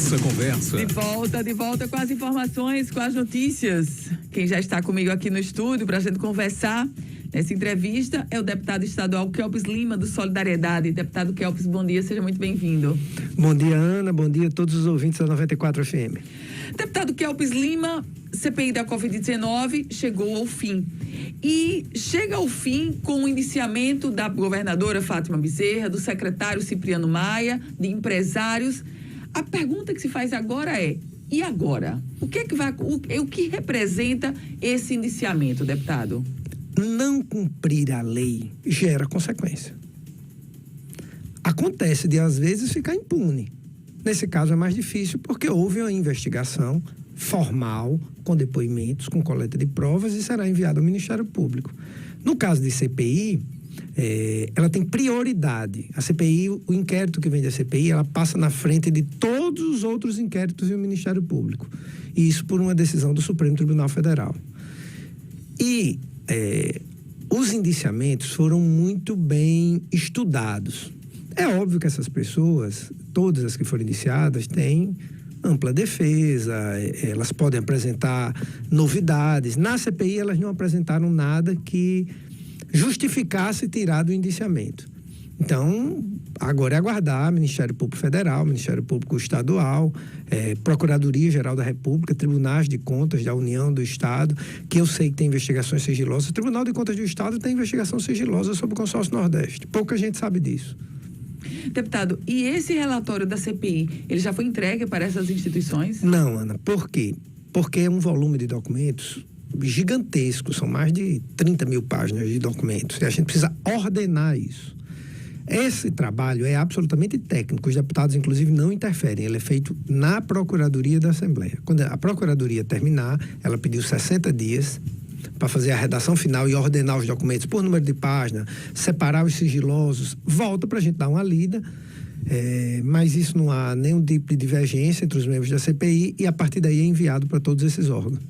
nossa conversa. De volta com as informações, com as notícias. Quem já está comigo aqui no estúdio para a gente conversar nessa entrevista é o deputado estadual Kelps Lima, do Solidariedade. Deputado Kelps, bom dia, seja muito bem-vindo. Bom dia, Ana, bom dia a todos os ouvintes da 94 FM. Deputado Kelps Lima, CPI da Covid-19 chegou ao fim. E chega ao fim com o indiciamento da governadora Fátima Bezerra, do secretário Cipriano Maia, de empresários. A pergunta que se faz agora é: e agora? O que representa esse indiciamento, deputado? Não cumprir a lei gera consequência. Acontece de, às vezes, ficar impune. Nesse caso é mais difícil porque houve uma investigação formal, com depoimentos, com coleta de provas e será enviada ao Ministério Público. No caso de CPI, ela tem prioridade. A CPI, o inquérito que vem da CPI, ela passa na frente de todos os outros inquéritos e o Ministério Público. E isso por uma decisão do Supremo Tribunal Federal. E os indiciamentos foram muito bem estudados. É óbvio que essas pessoas, todas as que foram indiciadas, têm ampla defesa, elas podem apresentar novidades. Na CPI, elas não apresentaram nada que justificasse tirar do indiciamento. Então, agora é aguardar Ministério Público Federal, Ministério Público Estadual, Procuradoria-Geral da República, Tribunais de Contas da União, do Estado, que eu sei que tem investigações sigilosas. O Tribunal de Contas do Estado tem investigação sigilosa sobre o Consórcio Nordeste. Pouca gente sabe disso. Deputado, e esse relatório da CPI, ele já foi entregue para essas instituições? Não, Ana. Por quê? Porque é um volume de documentos gigantesco, são mais de 30 mil páginas de documentos, e a gente precisa ordenar isso. Esse trabalho é absolutamente técnico, os deputados, inclusive, não interferem, ele é feito na Procuradoria da Assembleia. Quando a Procuradoria terminar, ela pediu 60 dias para fazer a redação final e ordenar os documentos por número de página, separar os sigilosos, volta para a gente dar uma lida, mas isso não há nenhum tipo de divergência entre os membros da CPI e a partir daí é enviado para todos esses órgãos.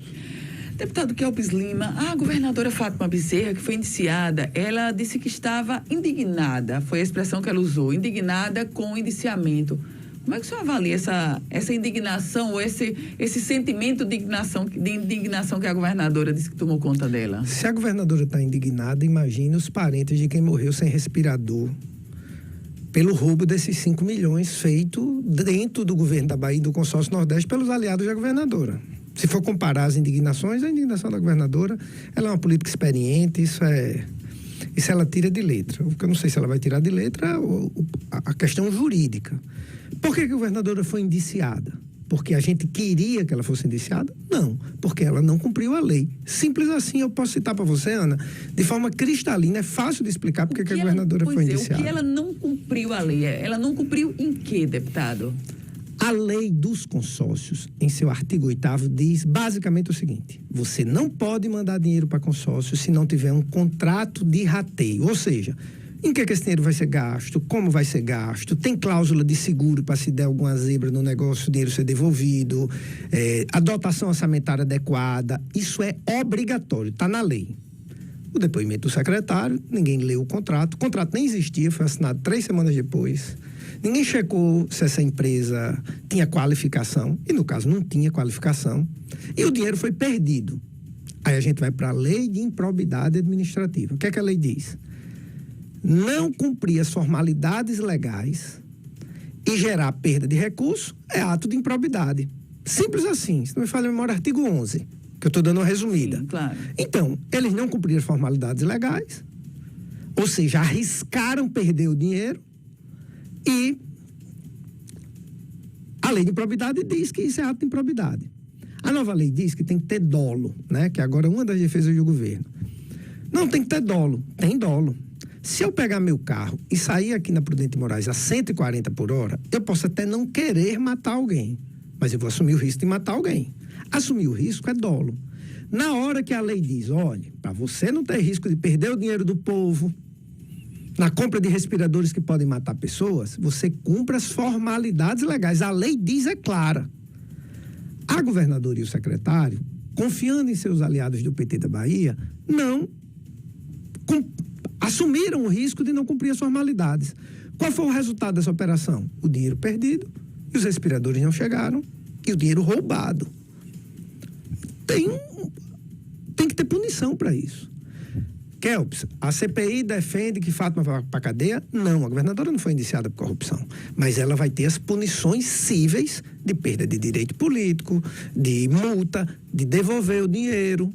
Deputado Kelps Lima, a governadora Fátima Bezerra, que foi indiciada, ela disse que estava indignada, foi a expressão que ela usou, indignada com o indiciamento. Como é que o senhor avalia essa indignação ou esse sentimento de indignação que a governadora disse que tomou conta dela? Se a governadora está indignada, imagine os parentes de quem morreu sem respirador pelo roubo desses 5 milhões feito dentro do governo da Bahia e do Consórcio Nordeste pelos aliados da governadora. Se for comparar as indignações, a indignação da governadora, ela é uma política experiente, isso ela tira de letra. O que eu não sei se ela vai tirar de letra a questão jurídica. Por que a governadora foi indiciada? Porque a gente queria que ela fosse indiciada? Não, porque ela não cumpriu a lei. Simples assim, eu posso citar para você, Ana, de forma cristalina, é fácil de explicar porque que a governadora foi indiciada. O que ela não cumpriu a lei? Ela não cumpriu em quê, deputado? A lei dos consórcios, em seu artigo 8º, diz basicamente o seguinte: você não pode mandar dinheiro para consórcio se não tiver um contrato de rateio. Ou seja, em que esse dinheiro vai ser gasto, como vai ser gasto, tem cláusula de seguro para se der alguma zebra no negócio, o dinheiro ser devolvido, a dotação orçamentária adequada, isso é obrigatório, está na lei. O depoimento do secretário, ninguém leu o contrato nem existia, foi assinado 3 semanas depois. Ninguém checou se essa empresa tinha qualificação, e no caso não tinha qualificação, e o dinheiro foi perdido. Aí a gente vai para a lei de improbidade administrativa. O que é que a lei diz? Não cumprir as formalidades legais e gerar perda de recurso é ato de improbidade. Simples assim, se não me falha a memória, artigo 11, que eu estou dando uma resumida. Sim, claro. Então, eles não cumpriram as formalidades legais, ou seja, arriscaram perder o dinheiro, e a lei de improbidade diz que isso é ato de improbidade. A nova lei diz que tem que ter dolo, né? Que agora é uma das defesas do governo. Não tem que ter dolo, tem dolo. Se eu pegar meu carro e sair aqui na Prudente Moraes a 140 por hora, eu posso até não querer matar alguém, mas eu vou assumir o risco de matar alguém. Assumir o risco é dolo. Na hora que a lei diz, olha, para você não ter risco de perder o dinheiro do povo, na compra de respiradores que podem matar pessoas, você cumpre as formalidades legais. A lei diz, é clara. A governadora e o secretário, confiando em seus aliados do PT da Bahia, não assumiram o risco de não cumprir as formalidades. Qual foi o resultado dessa operação? O dinheiro perdido e os respiradores não chegaram, e o dinheiro roubado. Tem que ter punição para isso. Kelps, a CPI defende que Fátima vai para a cadeia? Não, a governadora não foi indiciada por corrupção. Mas ela vai ter as punições cíveis de perda de direito político, de multa, de devolver o dinheiro.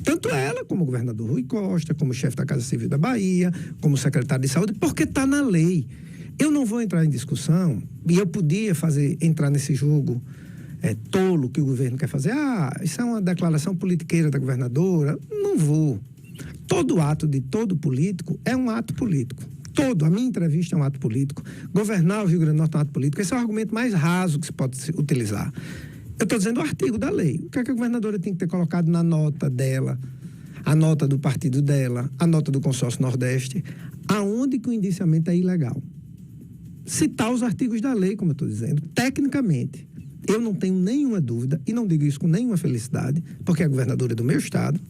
Tanto ela, como o governador Rui Costa, como o chefe da Casa Civil da Bahia, como o secretário de Saúde, porque está na lei. Eu não vou entrar em discussão, e eu podia entrar nesse jogo tolo que o governo quer fazer. Isso é uma declaração politiqueira da governadora. Não vou. Todo ato de todo político é um ato político. A minha entrevista é um ato político. Governar o Rio Grande do Norte é um ato político. Esse é o argumento mais raso que se pode utilizar. Eu estou dizendo o artigo da lei. O que é que a governadora tem que ter colocado na nota dela, a nota do partido dela, a nota do consórcio Nordeste, aonde que o indiciamento é ilegal? Citar os artigos da lei, como eu estou dizendo, tecnicamente. Eu não tenho nenhuma dúvida, e não digo isso com nenhuma felicidade, porque a governadora é do meu estado.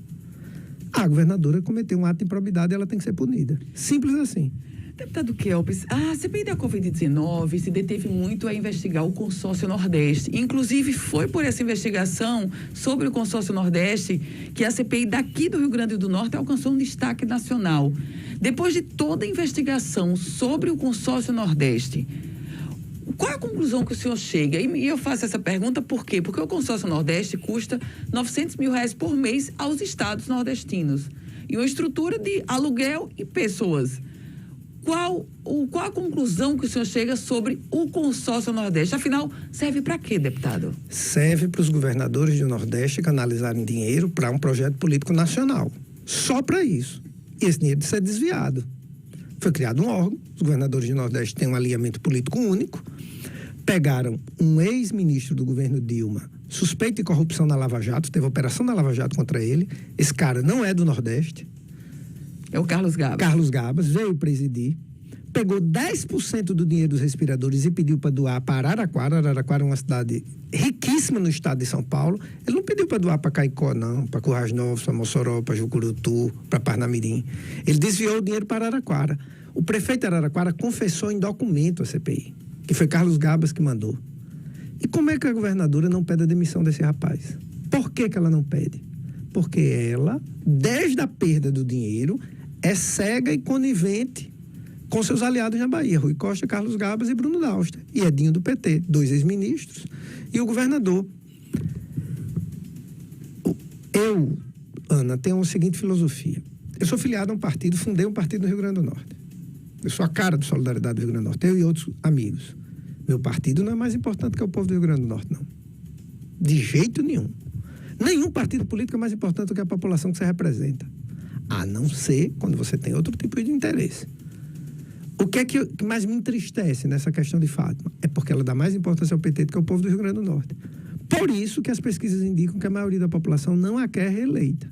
A governadora cometeu um ato de improbidade e ela tem que ser punida. Simples assim. Deputado Kelps, a CPI da Covid-19 se deteve muito a investigar o consórcio Nordeste. Inclusive, foi por essa investigação sobre o consórcio Nordeste que a CPI daqui do Rio Grande do Norte alcançou um destaque nacional. Depois de toda a investigação sobre o consórcio Nordeste, qual é a conclusão que o senhor chega? E eu faço essa pergunta por quê? Porque o consórcio Nordeste custa R$900 mil por mês aos estados nordestinos. E uma estrutura de aluguel e pessoas. Qual a conclusão que o senhor chega sobre o consórcio Nordeste? Afinal, serve para quê, deputado? Serve para os governadores do Nordeste canalizarem dinheiro para um projeto político nacional. Só para isso. E esse dinheiro precisa ser desviado. Foi criado um órgão, os governadores do Nordeste têm um alinhamento político único, pegaram um ex-ministro do governo Dilma, suspeito de corrupção na Lava Jato, teve operação na Lava Jato contra ele, esse cara não é do Nordeste. É o Carlos Gabas. Carlos Gabas veio presidir, pegou 10% do dinheiro dos respiradores e pediu para doar para Araraquara. Araraquara é uma cidade riquíssima no estado de São Paulo. Ele não pediu para doar para Caicó, não, para Currais Novos, para Mossoró, para Jucurutu, para Parnamirim. Ele desviou o dinheiro para Araraquara. O prefeito de Araraquara confessou em documento a CPI, que foi Carlos Gabas que mandou. E como é que a governadora não pede a demissão desse rapaz? Por que ela não pede? Porque ela, desde a perda do dinheiro, é cega e conivente com seus aliados na Bahia, Rui Costa, Carlos Gabas e Bruno Dauster. E Edinho do PT, 2 ex-ministros, e o governador. Eu, Ana, tenho a seguinte filosofia. Eu sou filiado a um partido, fundei um partido no Rio Grande do Norte. Eu sou a cara do Solidariedade do Rio Grande do Norte, eu e outros amigos. Meu partido não é mais importante que o povo do Rio Grande do Norte, não. De jeito nenhum. Nenhum partido político é mais importante do que a população que você representa. A não ser quando você tem outro tipo de interesse. O que é que mais me entristece nessa questão de Fátima? É porque ela dá mais importância ao PT do que ao povo do Rio Grande do Norte. Por isso que as pesquisas indicam que a maioria da população não a quer reeleita.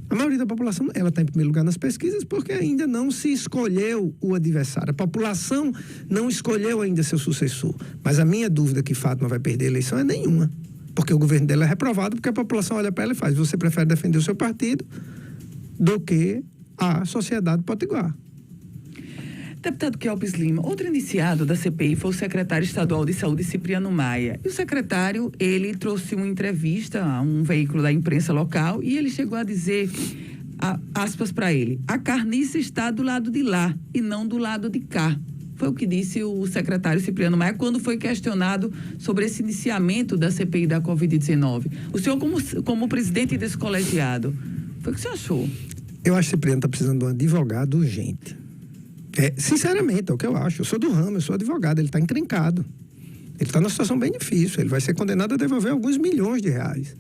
A maioria da população, ela está em primeiro lugar nas pesquisas porque ainda não se escolheu o adversário. A população não escolheu ainda seu sucessor. Mas a minha dúvida que Fátima vai perder a eleição é nenhuma. Porque o governo dela é reprovado, porque a população olha para ela e faz: você prefere defender o seu partido do que a sociedade potiguar. Deputado Kelps Lima, outro indiciado da CPI foi o secretário estadual de saúde, Cipriano Maia. E o secretário, ele trouxe uma entrevista a um veículo da imprensa local e ele chegou a dizer, aspas para ele: a carniça está do lado de lá e não do lado de cá. Foi o que disse o secretário Cipriano Maia quando foi questionado sobre esse iniciamento da CPI da Covid-19. O senhor, como presidente desse colegiado, foi o que o senhor achou? Eu acho que o Cipriano está precisando de um advogado urgente. Sinceramente, é o que eu acho. Eu sou do ramo, eu sou advogado, ele está encrencado. Ele está numa situação bem difícil, ele vai ser condenado a devolver alguns milhões de reais.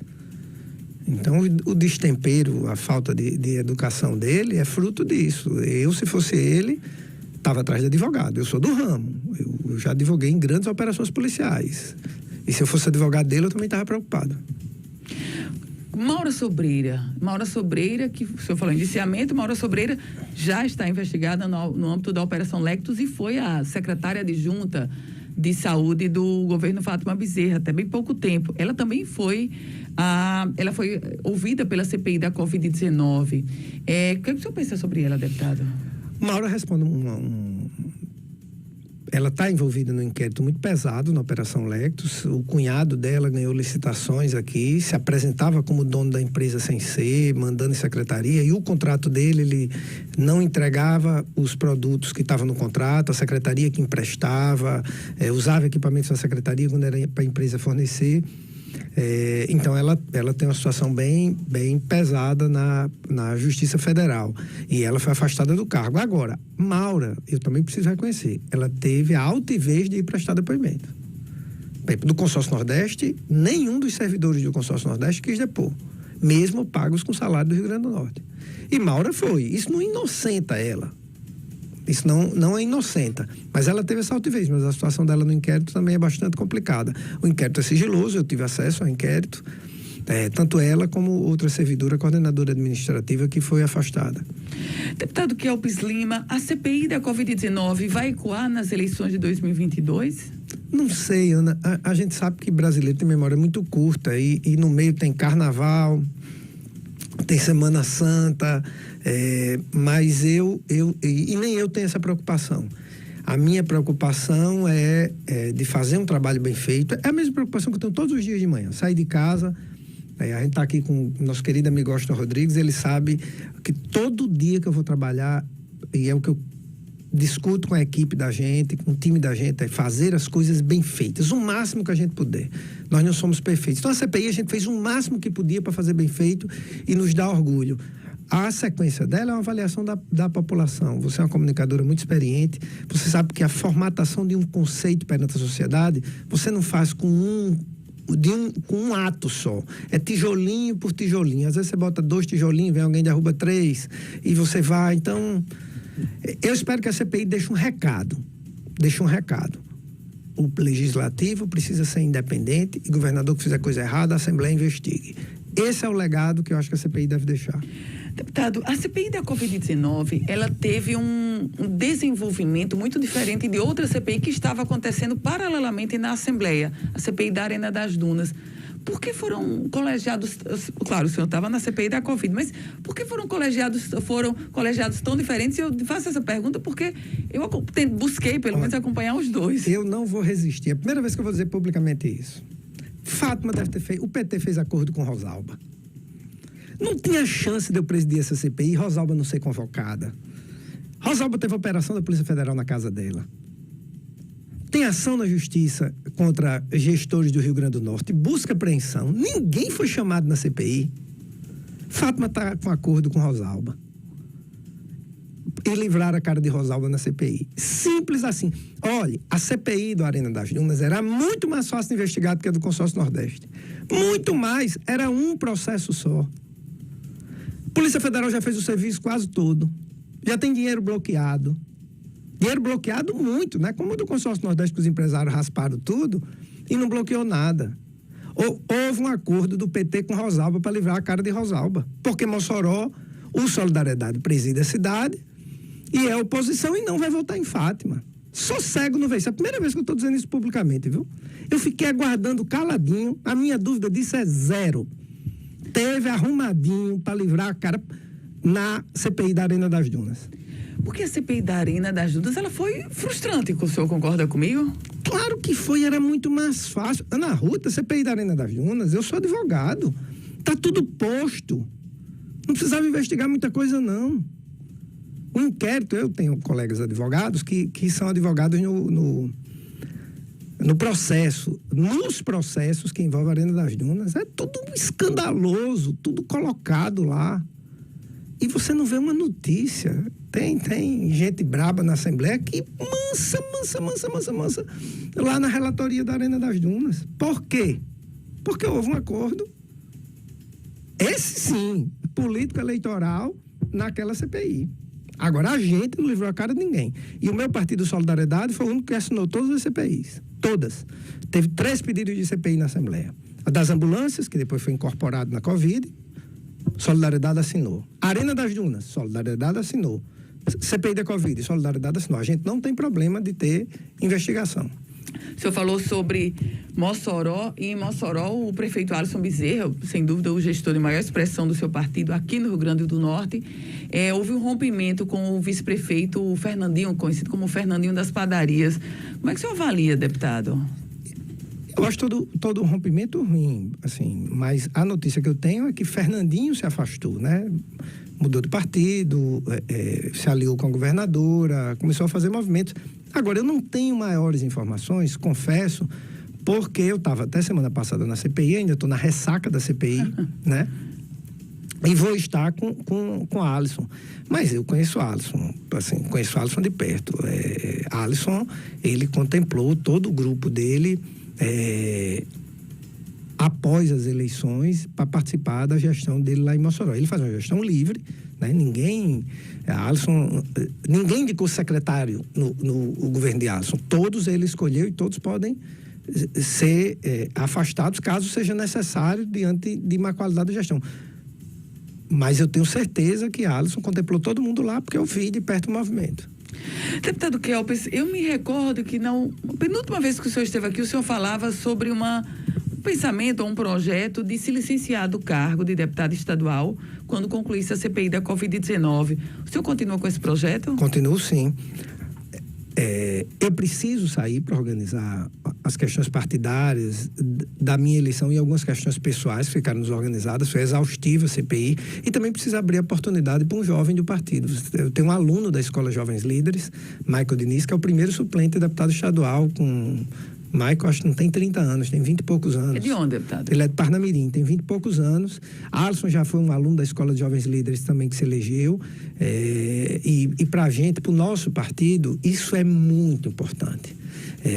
Então, o destempero, a falta de educação dele é fruto disso. Eu, se fosse ele, estava atrás de advogado. Eu sou do ramo, eu já advoguei em grandes operações policiais. E se eu fosse advogado dele, eu também estava preocupado. Maura Sobreira, que o senhor falou em indiciamento, Maura Sobreira já está investigada no âmbito da Operação Lectus e foi a secretária adjunta de saúde do governo Fátima Bezerra, até bem pouco tempo. Ela também foi ouvida pela CPI da Covid-19. O que o senhor pensa sobre ela, deputado? Maura responde ela está envolvida num inquérito muito pesado na Operação Lectus. O cunhado dela ganhou licitações aqui, se apresentava como dono da empresa sem ser, mandando em secretaria, e o contrato dele, ele não entregava os produtos que estavam no contrato, a secretaria que emprestava, usava equipamentos da secretaria quando era para a empresa fornecer. Então, ela tem uma situação bem pesada na Justiça Federal. E ela foi afastada do cargo. Agora, Maura, eu também preciso reconhecer, ela teve a altivez de ir prestar depoimento. Do Consórcio Nordeste, nenhum dos servidores do Consórcio Nordeste quis depor, mesmo pagos com salário do Rio Grande do Norte. E Maura foi. Isso não inocenta ela. Isso não é inocenta, mas ela teve essa altivez, mas a situação dela no inquérito também é bastante complicada. O inquérito é sigiloso, eu tive acesso ao inquérito, tanto ela como outra servidora, coordenadora administrativa, que foi afastada. Deputado Kelps Lima, a CPI da Covid-19 vai ecoar nas eleições de 2022? Não sei, Ana. A gente sabe que brasileiro tem memória muito curta e no meio tem carnaval, tem Semana Santa, mas e nem eu tenho essa preocupação. A minha preocupação é de fazer um trabalho bem feito. É a mesma preocupação que eu tenho todos os dias de manhã. Sair de casa, a gente está aqui com o nosso querido amigo Austin Rodrigues, ele sabe que todo dia que eu vou trabalhar, e é o que eu discuto com a equipe da gente, com o time da gente, é fazer as coisas bem feitas, o máximo que a gente puder. Nós não somos perfeitos. Então, a CPI, a gente fez o máximo que podia para fazer bem feito e nos dá orgulho. A sequência dela é uma avaliação da população. Você é uma comunicadora muito experiente, você sabe que a formatação de um conceito perante a sociedade, você não faz com um ato só. É tijolinho por tijolinho. Às vezes você bota 2 tijolinhos, vem alguém derruba 3, e você vai. Então, eu espero que a CPI deixe um recado. O legislativo precisa ser independente e o governador que fizer coisa errada, a Assembleia investigue. Esse é o legado que eu acho que a CPI deve deixar. Deputado, a CPI da Covid-19, ela teve um desenvolvimento muito diferente de outra CPI que estava acontecendo paralelamente na Assembleia, a CPI da Arena das Dunas. Por que foram colegiados, claro, o senhor estava na CPI da Covid, mas por que foram colegiados tão diferentes? Eu faço essa pergunta porque eu busquei, pelo menos, acompanhar os dois. Eu não vou resistir. É a primeira vez que eu vou dizer publicamente isso. Fátima deve ter feito... O PT fez acordo com Rosalba. Não tinha chance de eu presidir essa CPI e Rosalba não ser convocada. Rosalba teve operação da Polícia Federal na casa dela. Tem ação na Justiça contra gestores do Rio Grande do Norte. Busca apreensão. Ninguém foi chamado na CPI. Fátima está com acordo com Rosalba. E livrar a cara de Rosalba na CPI. Simples assim. Olha, a CPI do Arena das Dunas era muito mais fácil de investigar do que a do Consórcio Nordeste. Muito mais. Era um processo só. A Polícia Federal já fez o serviço quase todo. Já tem dinheiro bloqueado. Dinheiro bloqueado muito, né? Como o do Consórcio Nordeste, que os empresários rasparam tudo e não bloqueou nada. Houve um acordo do PT com Rosalba para livrar a cara de Rosalba. Porque Mossoró, o Solidariedade preside a cidade e é oposição e não vai votar em Fátima. Só cego não vê. Isso é a primeira vez que eu estou dizendo isso publicamente, viu? Eu fiquei aguardando caladinho. A minha dúvida disso é zero. Teve arrumadinho para livrar a cara na CPI da Arena das Dunas. Porque a CPI da Arena das Dunas, ela foi frustrante, o senhor concorda comigo? Claro que foi, era muito mais fácil. Ana Ruta, CPI da Arena das Dunas, eu sou advogado. Tá tudo posto. Não precisava investigar muita coisa, não. O inquérito, eu tenho colegas advogados que são advogados no processo. Nos processos que envolvem a Arena das Dunas, é tudo escandaloso, tudo colocado lá. E você não vê uma notícia. Tem gente braba na Assembleia que mansa, lá na relatoria da Arena das Dunas. Por quê? Porque houve um acordo, esse sim, político-eleitoral, naquela CPI. Agora, a gente não livrou a cara de ninguém. E o meu partido Solidariedade foi o único que assinou todas as CPIs. Todas. Teve 3 pedidos de CPI na Assembleia. A das ambulâncias, que depois foi incorporado na Covid, Solidariedade assinou. Arena das Dunas, Solidariedade assinou. CPI da Covid, Solidariedade assinou. A gente não tem problema de ter investigação. O senhor falou sobre Mossoró, e em Mossoró o prefeito Alisson Bezerra, sem dúvida o gestor de maior expressão do seu partido aqui no Rio Grande do Norte, houve um rompimento com o vice-prefeito Fernandinho, conhecido como Fernandinho das Padarias. Como é que o senhor avalia, deputado? Eu acho todo rompimento ruim, assim, mas a notícia que eu tenho é que Fernandinho se afastou, né? Mudou de partido, se aliou com a governadora, começou a fazer movimentos. Agora, eu não tenho maiores informações, confesso, porque eu estava até semana passada na CPI, ainda estou na ressaca da CPI, né? E vou estar com a Alisson. Mas eu conheço a Alisson, assim, conheço a Alisson de perto. Alisson, ele contemplou todo o grupo dele após as eleições para participar da gestão dele lá em Mossoró. Ele faz uma gestão livre, né? Ninguém indicou secretário no governo de Alisson. Todos ele escolheu e todos podem ser afastados caso seja necessário diante de má qualidade de gestão. Mas eu tenho certeza que Alisson contemplou todo mundo lá porque eu vi de perto o movimento. Deputado Kelps, eu me recordo que a penúltima vez que o senhor esteve aqui, o senhor falava sobre um pensamento ou um projeto de se licenciar do cargo de deputado estadual quando concluísse a CPI da Covid-19. O senhor continua com esse projeto? Continuo, sim. Eu preciso sair para organizar as questões partidárias da minha eleição e algumas questões pessoais que ficaram desorganizadas. Foi exaustiva a CPI e também preciso abrir a oportunidade para um jovem do partido. Eu tenho um aluno da Escola Jovens Líderes, Michael Diniz, que é o primeiro suplente deputado estadual com... Michael, acho que não tem 30 anos, tem 20 e poucos anos. É de onde, deputado? Ele é de Parnamirim, tem 20 e poucos anos. Alisson já foi um aluno da Escola de Jovens Líderes também que se elegeu. E para a gente, para o nosso partido, isso é muito importante.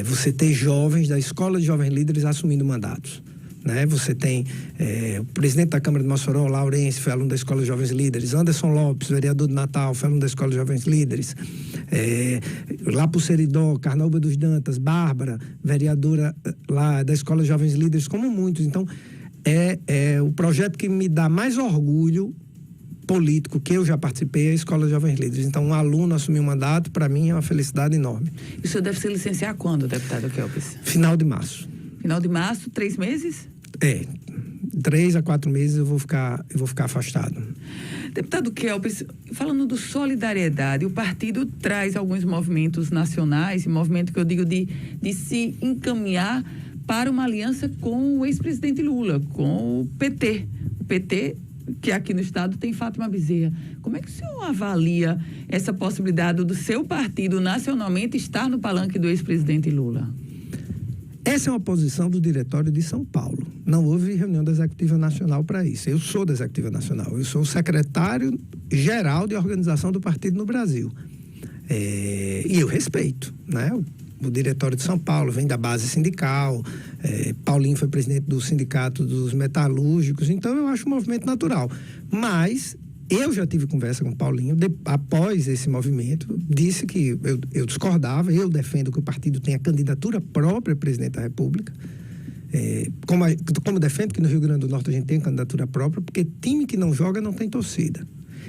Você ter jovens da Escola de Jovens Líderes assumindo mandatos. Né? Você tem o presidente da Câmara de Mossoró, Laurence, foi aluno da Escola de Jovens Líderes. Anderson Lopes, vereador de Natal, foi aluno da Escola de Jovens Líderes. Lá para o Seridó, Carnaúba dos Dantas, Bárbara, vereadora lá da Escola de Jovens Líderes, como muitos. Então, é o projeto que me dá mais orgulho político que eu já participei, é a Escola de Jovens Líderes. Então, um aluno assumir um mandato, para mim, é uma felicidade enorme. E o senhor deve se licenciar quando, deputado Kelps? Final de março. Final de março, 3 meses? 3 a 4 meses eu vou ficar afastado. Deputado Kelps, falando do Solidariedade, o partido traz alguns movimentos nacionais, movimento que eu digo de se encaminhar para uma aliança com o ex-presidente Lula, com o PT. O PT, que aqui no estado tem Fátima Bezerra. Como é que o senhor avalia essa possibilidade do seu partido nacionalmente estar no palanque do ex-presidente Lula? Essa é uma posição do Diretório de São Paulo. Não houve reunião da Executiva Nacional para isso. Eu sou da Executiva Nacional. Eu sou o secretário-geral de organização do partido no Brasil. E eu respeito, né? O Diretório de São Paulo vem da base sindical. Paulinho foi presidente do Sindicato dos Metalúrgicos. Então, eu acho um movimento natural. Mas... eu já tive conversa com o Paulinho, após esse movimento, disse que eu discordava, eu defendo que o partido tenha candidatura própria a presidente da República, como defendo que no Rio Grande do Norte a gente tem candidatura própria, porque time que não joga não tem torcida.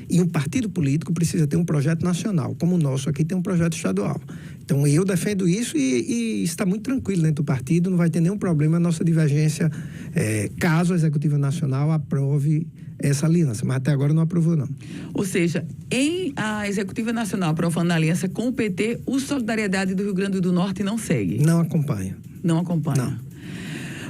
E um partido político precisa ter um projeto nacional, como o nosso aqui tem um projeto estadual. Então, eu defendo isso e está muito tranquilo dentro do partido, não vai ter nenhum problema a nossa divergência, caso a Executiva Nacional aprove essa aliança, mas até agora não aprovou, não. Ou seja, em a Executiva Nacional aprovando a aliança com o PT, o Solidariedade do Rio Grande do Norte não segue? Não acompanha. Não acompanha? Não.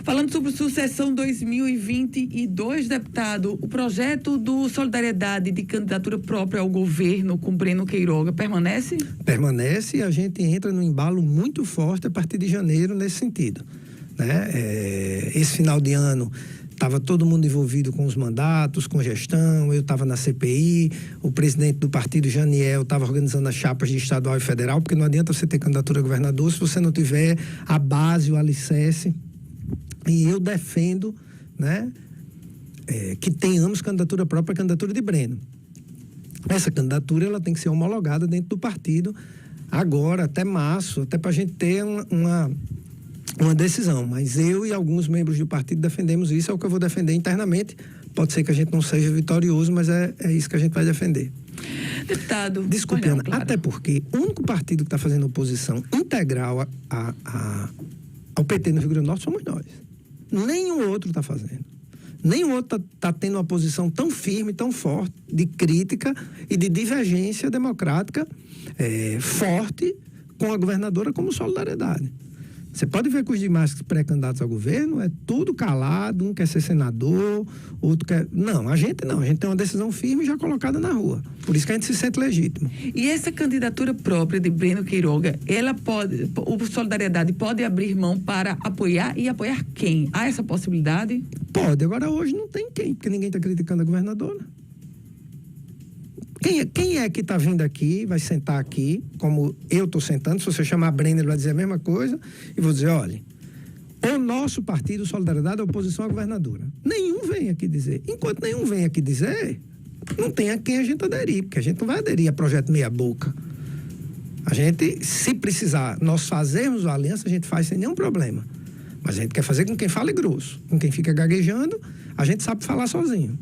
Falando sobre sucessão 2022, deputado, o projeto do Solidariedade de candidatura própria ao governo com Breno Queiroga permanece? Permanece e a gente entra num embalo muito forte a partir de janeiro nesse sentido, né? Esse final de ano estava todo mundo envolvido com os mandatos, com gestão, eu estava na CPI, o presidente do partido, Janiel, estava organizando as chapas de estadual e federal, porque não adianta você ter candidatura a governador se você não tiver a base, o alicerce. E eu defendo, né, que tenhamos candidatura própria, candidatura de Breno. Essa candidatura ela tem que ser homologada dentro do partido agora, até março, até para a gente ter uma decisão. Mas eu e alguns membros do partido defendemos isso, é o que eu vou defender internamente. Pode ser que a gente não seja vitorioso, mas é isso que a gente vai defender. Deputado. Desculpe, não, Ana, claro. até porque o único partido que está fazendo oposição integral ao PT no Rio Grande do Norte somos nós. Nenhum outro está fazendo. Nenhum outro está tendo uma posição tão firme, tão forte, de crítica e de divergência democrática forte com a governadora como Solidariedade. Você pode ver que os demais pré-candidatos ao governo é tudo calado, um quer ser senador, outro quer... Não, a gente tem uma decisão firme já colocada na rua. Por isso que a gente se sente legítimo. E essa candidatura própria de Breno Queiroga, o Solidariedade pode abrir mão para apoiar e apoiar quem? Há essa possibilidade? Pode, agora hoje não tem quem, porque ninguém está criticando a governadora. Quem é que está vindo aqui, vai sentar aqui, como eu estou sentando, se você chamar Breno, ele vai dizer a mesma coisa, e vou dizer, olha, o nosso partido Solidariedade é oposição à governadora. Nenhum vem aqui dizer. Enquanto nenhum vem aqui dizer, não tem a quem a gente aderir, porque a gente não vai aderir a projeto meia boca. A gente, se precisar, nós fazermos a aliança, a gente faz sem nenhum problema. Mas a gente quer fazer com quem fale grosso. Com quem fica gaguejando, a gente sabe falar sozinho.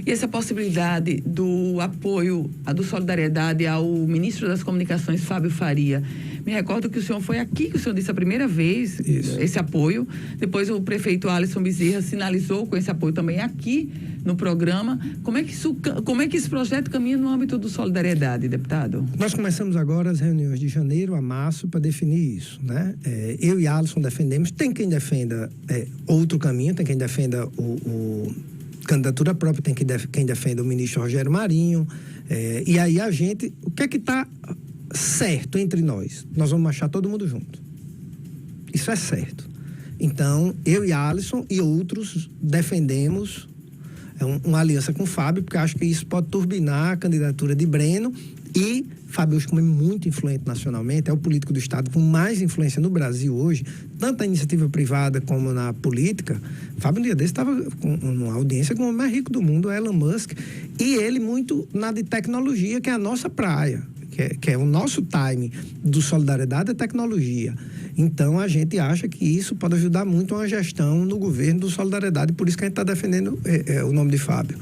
E essa possibilidade do apoio, do Solidariedade ao ministro das Comunicações, Fábio Faria. Me recordo que o senhor foi aqui, que o senhor disse a primeira vez esse apoio. Depois o prefeito Alisson Bezerra sinalizou com esse apoio também aqui no programa. Como é que esse projeto caminha no âmbito do Solidariedade, deputado? Nós começamos agora as reuniões de janeiro a março para definir isso, né? Eu e Alisson defendemos. Tem quem defenda outro caminho, tem quem defenda candidatura própria, tem quem defenda o ministro Rogério Marinho. E aí a gente... O que é que está certo entre nós? Nós vamos marchar todo mundo junto. Isso é certo. Então, eu e Alisson e outros defendemos uma aliança com o Fábio, porque acho que isso pode turbinar a candidatura de Breno. E Fábio hoje, como é muito influente nacionalmente, é o político do Estado com mais influência no Brasil hoje, tanto na iniciativa privada como na política. Fábio, um dia desse, estava com uma audiência com o mais rico do mundo, Elon Musk, e ele muito na de tecnologia, que é a nossa praia, que é o nosso time do Solidariedade, é tecnologia. Então, a gente acha que isso pode ajudar muito a uma gestão no governo do Solidariedade, por isso que a gente está defendendo o nome de Fábio.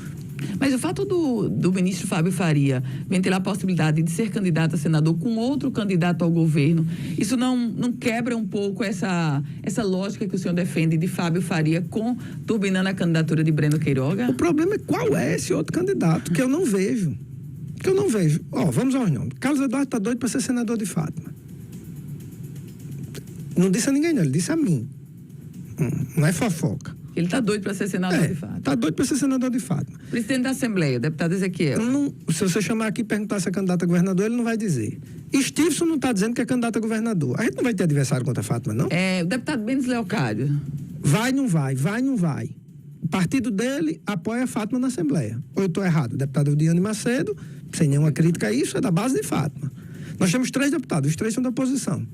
Mas o fato do ministro Fábio Faria ventilar a possibilidade de ser candidato a senador com outro candidato ao governo, isso não quebra um pouco essa lógica que o senhor defende de Fábio Faria turbinando a candidatura de Breno Queiroga? O problema é qual é esse outro candidato, que eu não vejo. Vamos aos nomes. Carlos Eduardo está doido para ser senador de Fátima. Não disse a ninguém, não. Ele disse a mim. Não é fofoca. Ele está doido para ser senador de Fátima. Está doido para ser senador de Fátima. Presidente da Assembleia, deputado Ezequiel. Se você chamar aqui e perguntar se é candidato a governador, ele não vai dizer. Stevenson não está dizendo que é candidato a governador. A gente não vai ter adversário contra a Fátima, não? O deputado Benes Leocádio. Vai, não vai. O partido dele apoia a Fátima na Assembleia. Ou eu estou errado? O deputado Eudiane Macedo, sem nenhuma crítica a isso, é da base de Fátima. Nós temos 3 deputados, os 3 são da oposição.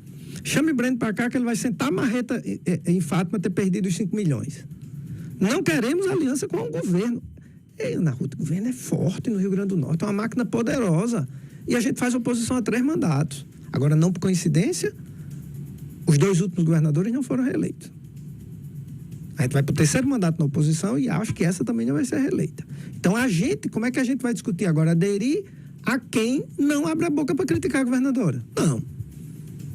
Chame Breno para cá que ele vai sentar a marreta em Fátima ter perdido os 5 milhões. Não queremos aliança com o governo. Ana Ruth, o governo é forte no Rio Grande do Norte, é uma máquina poderosa. E a gente faz oposição a 3 mandatos. Agora, não por coincidência, os 2 últimos governadores não foram reeleitos. A gente vai para o 3º mandato na oposição e acho que essa também não vai ser reeleita. Então, como é que a gente vai discutir agora? Aderir a quem não abre a boca para criticar a governadora? Não.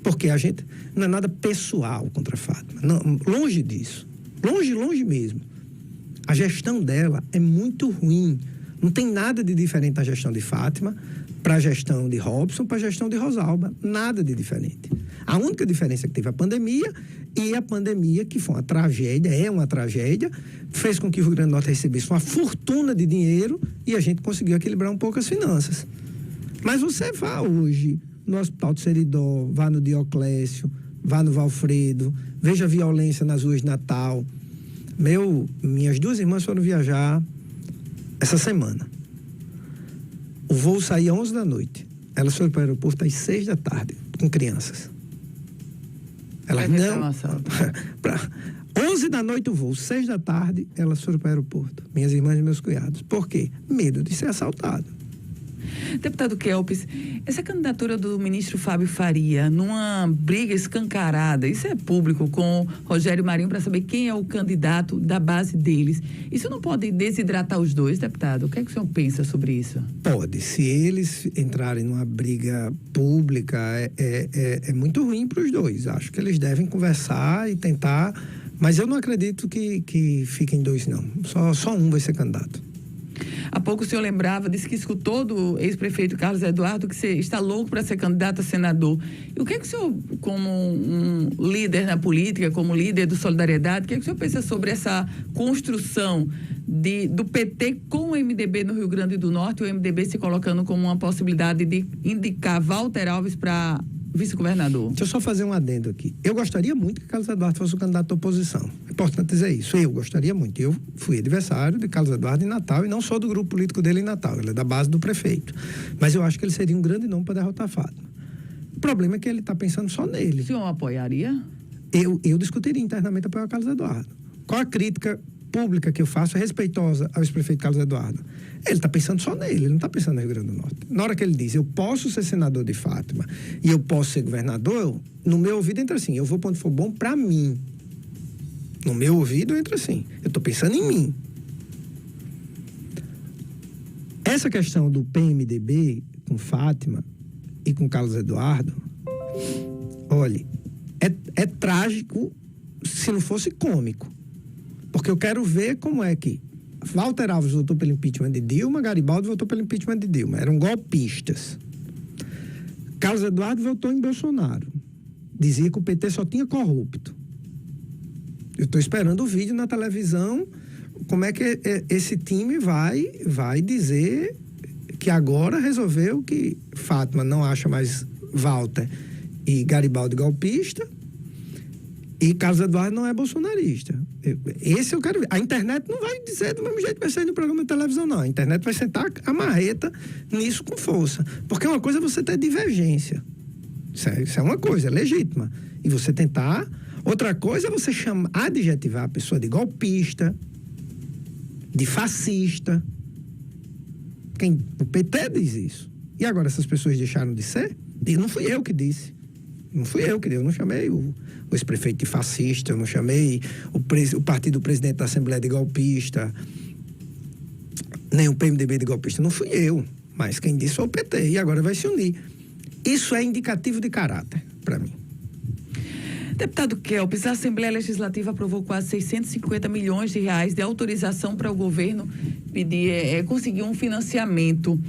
Porque a gente não é nada pessoal contra a Fátima. Não, longe disso. Longe mesmo. A gestão dela é muito ruim. Não tem nada de diferente da gestão de Fátima para a gestão de Robson, para a gestão de Rosalba. Nada de diferente. A única diferença é que teve a pandemia, e a pandemia, que foi uma tragédia, fez com que o Rio Grande do Norte recebesse uma fortuna de dinheiro e a gente conseguiu equilibrar um pouco as finanças. Mas você vá hoje no Hospital de Seridó, vá no Dioclésio, vá no Valfredo, veja a violência nas ruas de Natal. Minhas 2 irmãs foram viajar essa semana. O voo saía às 11 da noite. Elas foram para o aeroporto às 6 da tarde, com crianças. Elas não... 11 da noite o voo, 6 da tarde, elas foram para o aeroporto. Minhas irmãs e meus cunhados. Por quê? Medo de ser assaltado. Deputado Kelps, essa candidatura do ministro Fábio Faria, numa briga escancarada, isso é público, com Rogério Marinho, para saber quem é o candidato da base deles. Isso não pode desidratar os dois, deputado? O que é que o senhor pensa sobre isso? Pode. Se eles entrarem numa briga pública, é muito ruim para os dois. Acho que eles devem conversar e tentar... Mas eu não acredito que fiquem dois, não. Só um vai ser candidato. Há pouco o senhor lembrava, disse que escutou do ex-prefeito Carlos Eduardo que você está louco para ser candidato a senador. E o que é que o senhor, como um líder na política, como líder do Solidariedade, o que é que o senhor pensa sobre essa construção do PT com o MDB no Rio Grande do Norte, o MDB se colocando como uma possibilidade de indicar Walter Alves para vice-governador? Deixa eu só fazer um adendo aqui. Eu gostaria muito que Carlos Eduardo fosse o candidato da oposição. É importante dizer isso. Eu gostaria muito. Eu fui adversário de Carlos Eduardo em Natal e não só do grupo político dele em Natal. Ele é da base do prefeito. Mas eu acho que ele seria um grande nome para derrotar Fátima. O problema é que ele está pensando só nele. O senhor apoiaria? Eu discutiria internamente apoiar Carlos Eduardo. Qual a crítica pública que eu faço respeitosa ao ex-prefeito Carlos Eduardo? Ele está pensando só nele, ele não está pensando no Rio Grande do Norte. Na hora que ele diz, eu posso ser senador de Fátima e eu posso ser governador, no meu ouvido entra assim, eu vou para onde for bom para mim. No meu ouvido entra assim, eu estou pensando em mim. Essa questão do PMDB com Fátima e com Carlos Eduardo, olha, é trágico se não fosse cômico. Porque eu quero ver como é que Walter Alves votou pelo impeachment de Dilma, Garibaldi votou pelo impeachment de Dilma. Eram golpistas. Carlos Eduardo votou em Bolsonaro. Dizia que o PT só tinha corrupto. Eu estou esperando o vídeo na televisão, como é que esse time vai dizer que agora resolveu que Fátima não acha mais Walter e Garibaldi golpista e Carlos Eduardo não é bolsonarista. Esse eu quero ver. A internet não vai dizer do mesmo jeito que vai sair no programa de televisão, não. A internet vai sentar a marreta nisso com força. Porque uma coisa é você ter divergência. Isso é uma coisa, é legítima. E você tentar... Outra coisa é você adjetivar a pessoa de golpista, de fascista. O PT diz isso. E agora essas pessoas deixaram de ser? E não fui eu que disse. Eu não chamei o ex-prefeito de fascista, eu não chamei o partido do presidente da Assembleia de golpista, nem o PMDB de golpista, não fui eu, mas quem disse foi o PT, e agora vai se unir. Isso é indicativo de caráter, para mim. Deputado Kelps, a Assembleia Legislativa aprovou quase 650 milhões de reais de autorização para o governo conseguir um financiamento.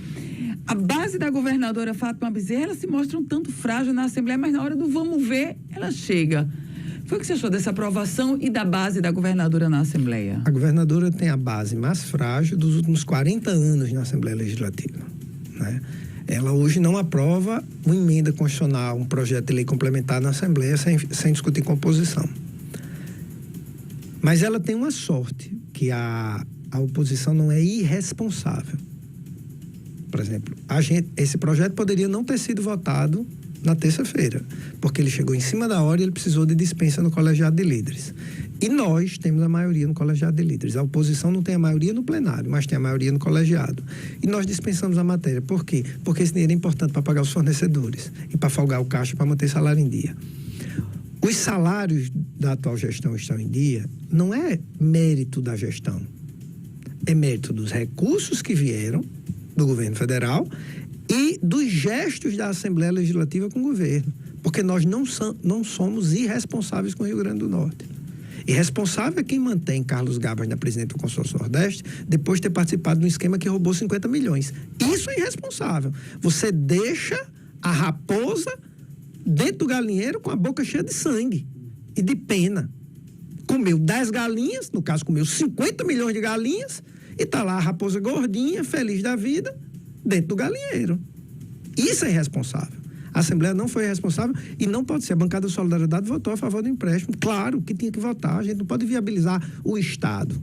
A base da governadora Fátima Bezerra, ela se mostra um tanto frágil na Assembleia, mas na hora do vamos ver, ela chega. Foi o que você achou dessa aprovação e da base da governadora na Assembleia? A governadora tem a base mais frágil dos últimos 40 anos na Assembleia Legislativa, né? Ela hoje não aprova uma emenda constitucional, um projeto de lei complementar na Assembleia sem discutir com a oposição. Mas ela tem uma sorte, que a oposição não é irresponsável. Por exemplo, esse projeto poderia não ter sido votado na terça-feira, porque ele chegou em cima da hora e ele precisou de dispensa no colegiado de líderes. E nós temos a maioria no colegiado de líderes. A oposição não tem a maioria no plenário, mas tem a maioria no colegiado. E nós dispensamos a matéria. Por quê? Porque esse dinheiro é importante para pagar os fornecedores e para folgar o caixa para manter salário em dia. Os salários da atual gestão estão em dia, não é mérito da gestão. É mérito dos recursos que vieram do governo federal e dos gestos da Assembleia Legislativa com o governo. Porque nós não somos irresponsáveis com o Rio Grande do Norte. Irresponsável é quem mantém Carlos Gabas na presidente do Consórcio Nordeste depois de ter participado de um esquema que roubou 50 milhões. Isso é irresponsável. Você deixa a raposa dentro do galinheiro com a boca cheia de sangue e de pena. Comeu 10 galinhas, no caso comeu 50 milhões de galinhas, e está lá a raposa gordinha, feliz da vida, dentro do galinheiro. Isso é irresponsável. A Assembleia não foi responsável e não pode ser. A bancada da Solidariedade votou a favor do empréstimo. Claro que tinha que votar. A gente não pode viabilizar o Estado.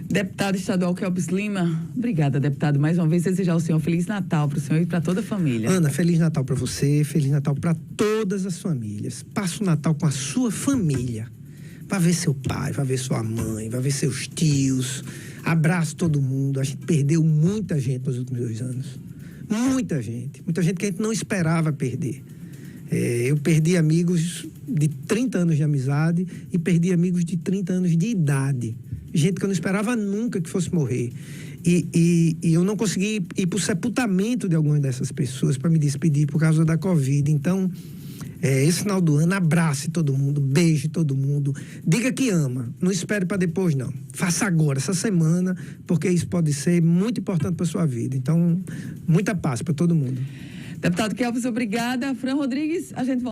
Deputado estadual Kelps Lima, obrigada, deputado. Mais uma vez, desejar ao senhor um Feliz Natal para o senhor e para toda a família. Ana, Feliz Natal para você, Feliz Natal para todas as famílias. Passa o Natal com a sua família. Vai ver seu pai, vai ver sua mãe, vai ver seus tios. Abraço todo mundo. A gente perdeu muita gente nos últimos 2 anos. Muita gente que a gente não esperava perder. Eu perdi amigos de 30 anos de amizade e perdi amigos de 30 anos de idade. Gente que eu não esperava nunca que fosse morrer. E eu não consegui ir para o sepultamento de algumas dessas pessoas para me despedir por causa da Covid. Então, esse final do ano, abrace todo mundo, beije todo mundo, diga que ama, não espere para depois não. Faça agora, essa semana, porque isso pode ser muito importante para sua vida. Então, muita paz para todo mundo. Deputado Kelvis, obrigada. Fran Rodrigues, a gente volta.